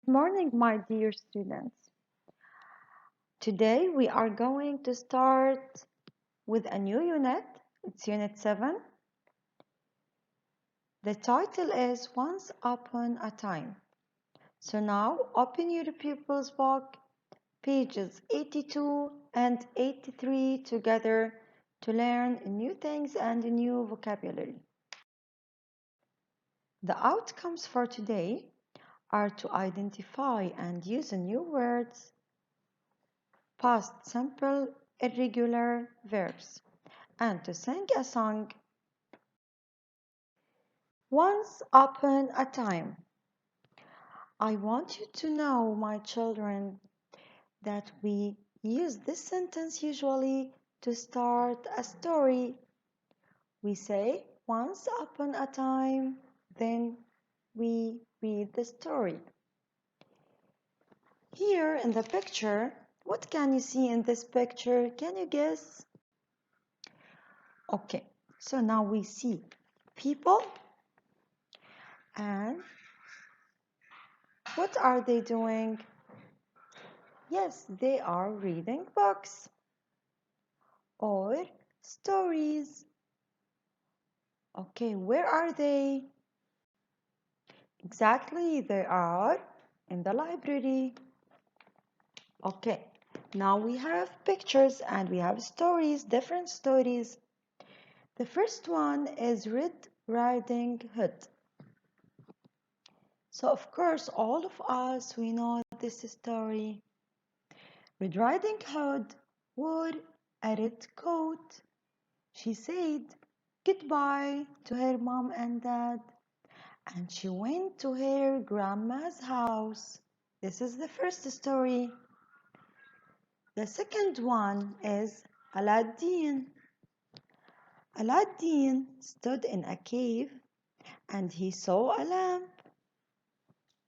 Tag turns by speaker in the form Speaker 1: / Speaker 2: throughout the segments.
Speaker 1: Morning, my dear students. Today we are going to start with a new unit. It's Unit 7. The title is Once Upon a Time. So now open your pupils' book, pages 82 and 83 together to learn new things and new vocabulary. The outcomes for today are to identify and use new words, past simple irregular verbs, and to sing a song. Once upon a time. I want you to know, my children, that we use this sentence usually to start a story. We say, once upon a time, then we read the story. Here in the picture, what can you see in this picture? Can you guess? Okay, so now we see people, and what are they doing? Yes, they are reading books or stories. Okay, where are they? Exactly, they are in the library. Okay, now we have pictures and we have stories, different stories. The first one is Red Riding Hood. So, of course, all of us, we know this story. Red Riding Hood wore a red coat. She said goodbye to her mom and dad, and she went to her grandma's house. This is the first story. The second one is Aladdin. Aladdin stood in a cave and he saw a lamp.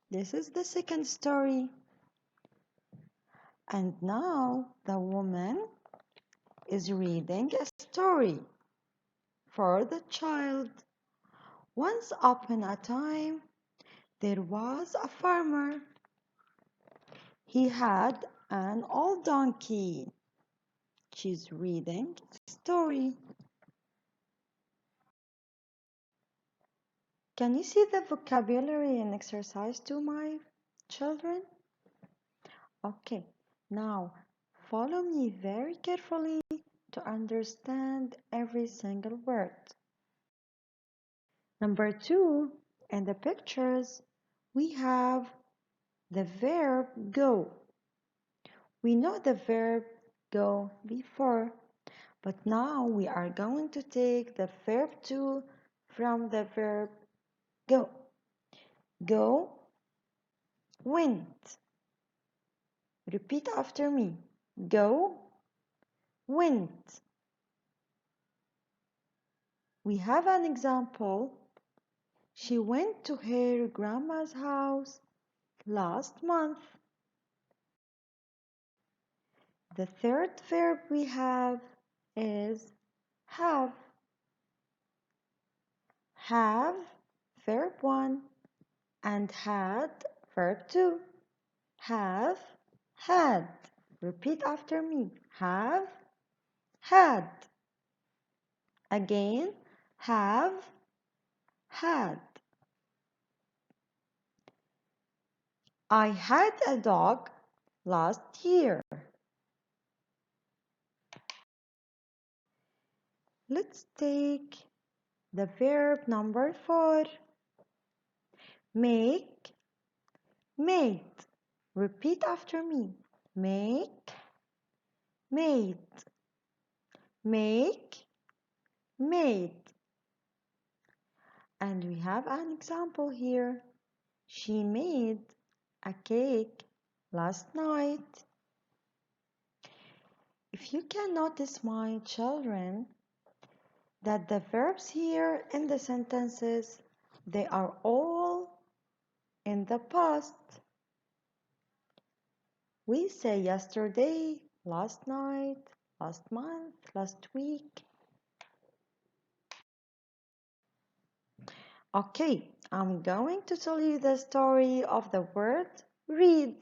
Speaker 1: This is the second story. And now the woman is reading a story for the child. Once upon a time, there was a farmer. He had an old donkey. She's reading a story. Can you see the vocabulary and exercise to my children? Okay, now follow me very carefully to understand every single word. Number 2, in the pictures, we have the verb go. We know the verb go before, but now we are going to take the verb to from the verb go. Go, went. Repeat after me. Go, went. We have an example. She went to her grandma's house last month. The third verb we have is have. Have, verb 1, and had, verb 2. Have, had. Repeat after me. Have, had. Again, have, had. I had a dog last year. Let's take the verb number 4. Make, made. Repeat after me. Make, made. Make, made. And we have an example here. She made a cake last night. If you can notice, my children, that the verbs here in the sentences, they are all in the past. We say yesterday, last night, last month, last week. Okay, I'm going to tell you the story of the word read.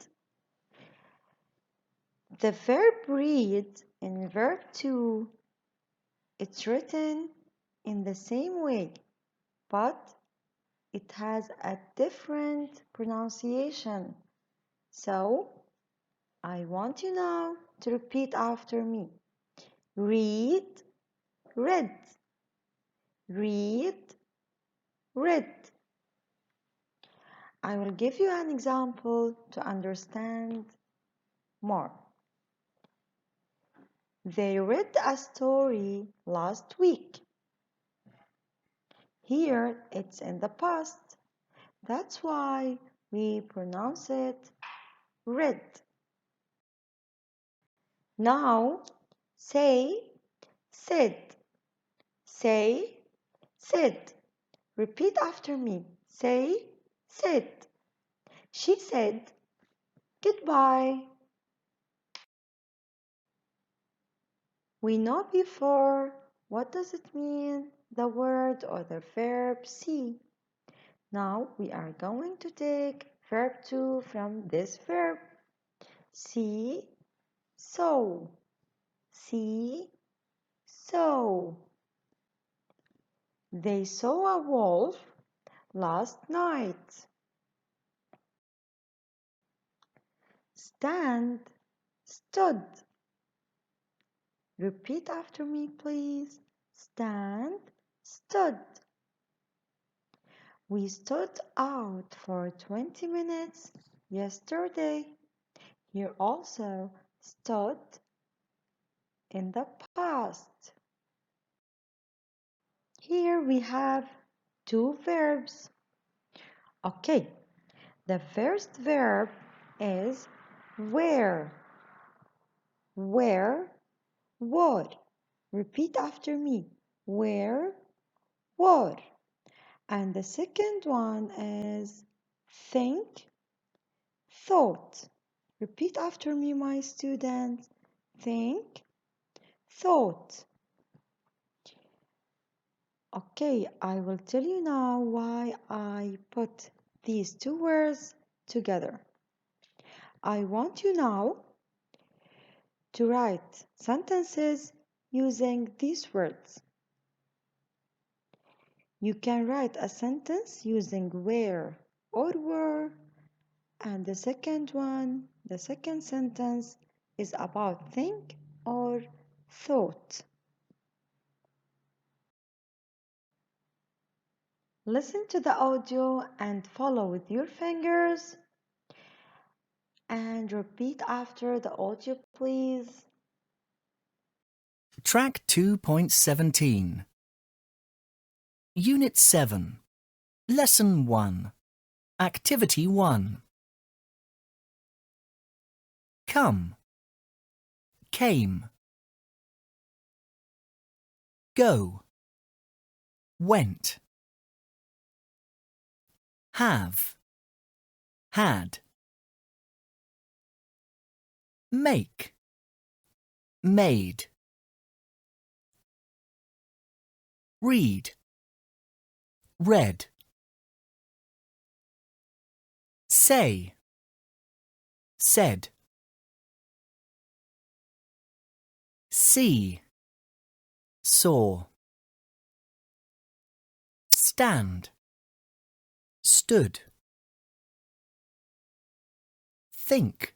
Speaker 1: The verb read in verb 2, it's written in the same way, but it has a different pronunciation. So, I want you now to repeat after me. Read, read. Read, read. I will give you an example to understand more. They read a story last week. Here it's in the past. That's why we pronounce it read. Now say, said. Say, said. Repeat after me. Say, said. She said, goodbye. We know before what does it mean, the word or the verb see. Now we are going to take verb 2 from this verb. See, so. See, so. They saw a wolf last night. Stand, stood. Repeat after me, please. Stand, stood. We stood out for 20 minutes yesterday. Here also stood in the past. Here we have two verbs. Okay, the first verb is where. Where, where. Repeat after me. Where, where. And the second one is think, thought. Repeat after me, my students. Think, thought. Okay, I will tell you now why I put these two words together. I want you now to write sentences using these words. You can write a sentence using where or were, and the second sentence is about think or thought. Listen to the audio and follow with your fingers and repeat after the audio, please.
Speaker 2: Track 2.17 Unit 7 Lesson 1 Activity 1 Come, came, go, went, have, had, make, made, read, read, say, said, see, saw, stand, stood, think,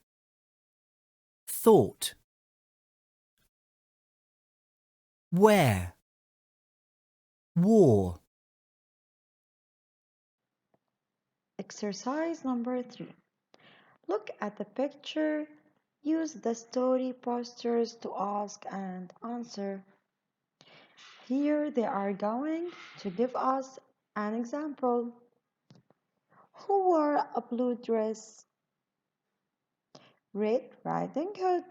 Speaker 2: thought, wear, wore.
Speaker 1: Exercise number 3. Look at the picture. Use the story posters to ask and answer. Here they are going to give us an example. Who wore a blue dress? Red Riding Hood.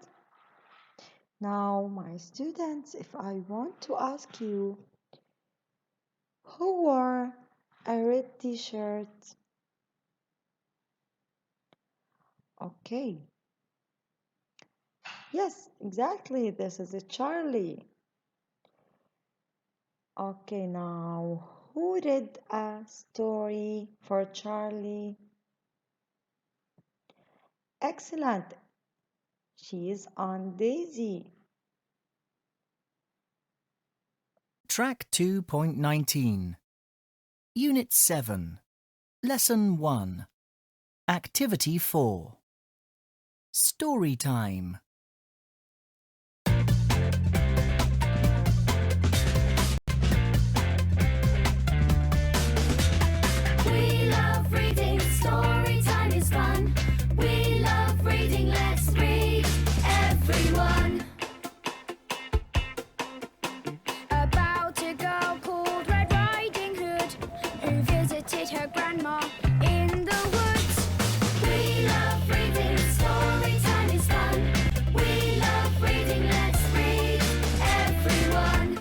Speaker 1: Now, my students, if I want to ask you, who wore a red t-shirt? Okay. Yes, exactly. This is a Charlie. Okay, now, who read a story for Charlie? Excellent. She's on Daisy.
Speaker 2: Track 2.19. Unit 7. Lesson 1. Activity 4. Story time.
Speaker 3: We love reading, story time is fun. We love reading, let's read, everyone. About a girl called Red Riding Hood, who visited her grandma in the woods. We love reading, story time is fun. We love reading, let's read, everyone.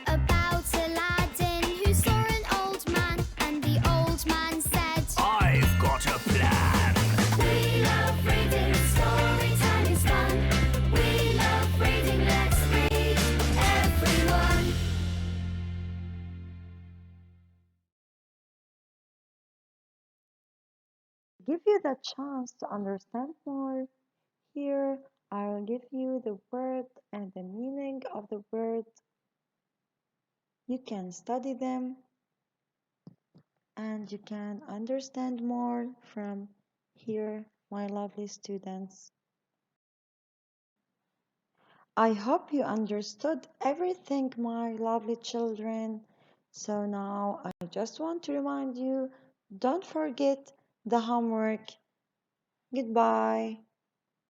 Speaker 3: About Aladdin who saw an old man, and the old man said,
Speaker 4: I've got a plan.
Speaker 3: we love reading, story time is fun. We love reading, let's read, everyone.
Speaker 1: Give you the chance to understand more. Here, I will give you the word and the meaning of the word. You can study them and you can understand more from here, my lovely students. I hope you understood everything, my lovely children. So now I just want to remind you, don't forget the homework. Goodbye.